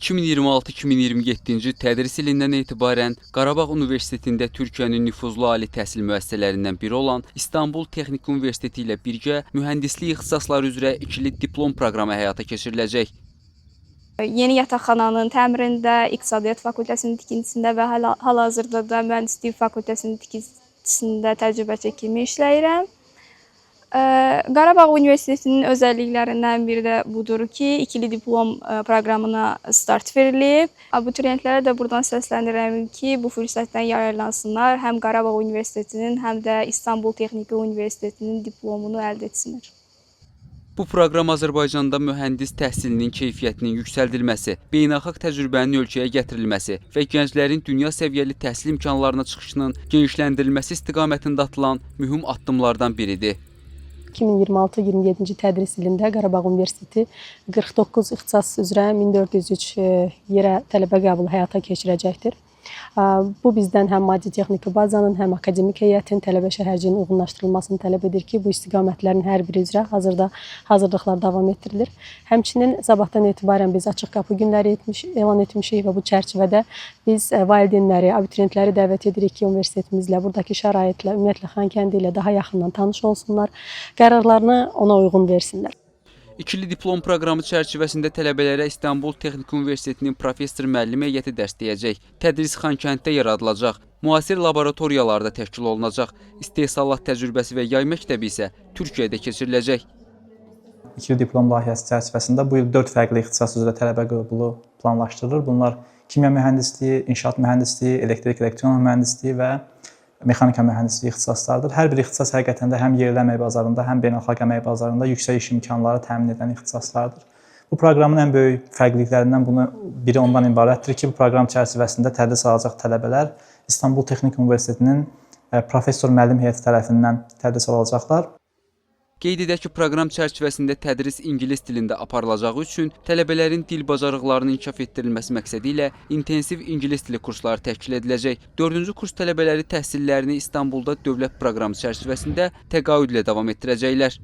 2026-2027-ci tədris ilindən etibarən Qarabağ Universitetində Türkiyənin nüfuzlu ali təhsil müəssisələrindən biri olan İstanbul Texniki Universiteti ilə birgə mühəndislik ixtisasları üzrə ikili diplom proqramı həyata keçiriləcək. Yeni yataqxananın təmirində, İqtisadiyyat fakültəsinin tikintisində və hal-hazırda da Mühəndislik fakültəsinin tikintisində təcrübə çəkimi işləyirəm. Qarabağ Universitetinin özəlliklərindən biri də budur ki, ikili diplom proqramına start verilib. Abituriyentlərə də buradan səslənirəm ki, bu fürsətdən yararlansınlar. Həm Qarabağ Universitetinin, həm də İstanbul Texniki Universitetinin diplomunu əldə etsinlər. Bu proqram Azərbaycanda mühəndis təhsilinin keyfiyyətinin yüksəldilməsi, beynəlxalq təcrübənin ölkəyə gətirilməsi və gənclərin dünya səviyyəli təhsil imkanlarına çıxışının genişləndirilməsi istiqamətində atılan mühüm addımlardan biridir. 2026-27-ci tədris ilində Qarabağ Universiteti 49 ixtisas üzrə 1403 yerə tələbə qəbulu həyata keçirəcəkdir. Bu bizdən həm maddi-texniki bazanın, həm akademik heyətin, tələbə şəhərciyinin uyğunlaşdırılmasını tələb edir ki, bu istiqamətlərin hər biri üzrə hazırda hazırlıqlar davam etdirilir. Həmçinin sabahdan etibarən biz açıq qapı günləri elan etmişik və bu çərçivədə biz valideynləri, abituriyentləri dəvət edirik ki, universitetimizlə, buradakı şəraitlə, ümumiyyətlə Xankəndi ilə daha yaxından tanış olsunlar, qərarlarını ona uyğun versinlər. İkili diplom proqramı çərçivəsində tələbələrə İstanbul Texniki Universitetinin professor müəllim heyəti dərsləyəcək. Tədris Xankənddə yaradılacaq. Müasir laboratoriyalarda təşkil olunacaq. İstehsalat təcrübəsi və yay məktəbi isə Türkiyədə keçiriləcək. İkili diplom layihəsi çərçivəsində bu il 4 fərqli ixtisas üzrə tələbə qəbulu planlaşdırılır. Bunlar kimya mühəndisliyi, inşaat mühəndisliyi, elektrik-elektronik mühəndisliyi və mexanika mühəndisliyi ixtisaslardır. Hər bir ixtisas həqiqətən də həm yerli əmək bazarında, həm beynəlxalq əmək bazarında yüksək iş imkanları təmin edən ixtisaslardır. Bu proqramın ən böyük fərqliliklərindən biri ondan ibarətdir ki, bu proqram çərçivəsində tədris alacaq tələbələr İstanbul Texniki Universitetinin professor müəllim heyəti tərəfindən tədris alacaqlar. Qeyd edək ki, proqram çərçivəsində tədris ingilis dilində aparılacağı üçün tələbələrin dil bacarıqlarının inkişaf etdirilməsi məqsədi ilə intensiv ingilis dili kursları təşkil ediləcək. 4-cü kurs tələbələri təhsillərini İstanbulda dövlət proqramı çərçivəsində təqaüdlə davam etdirəcəklər.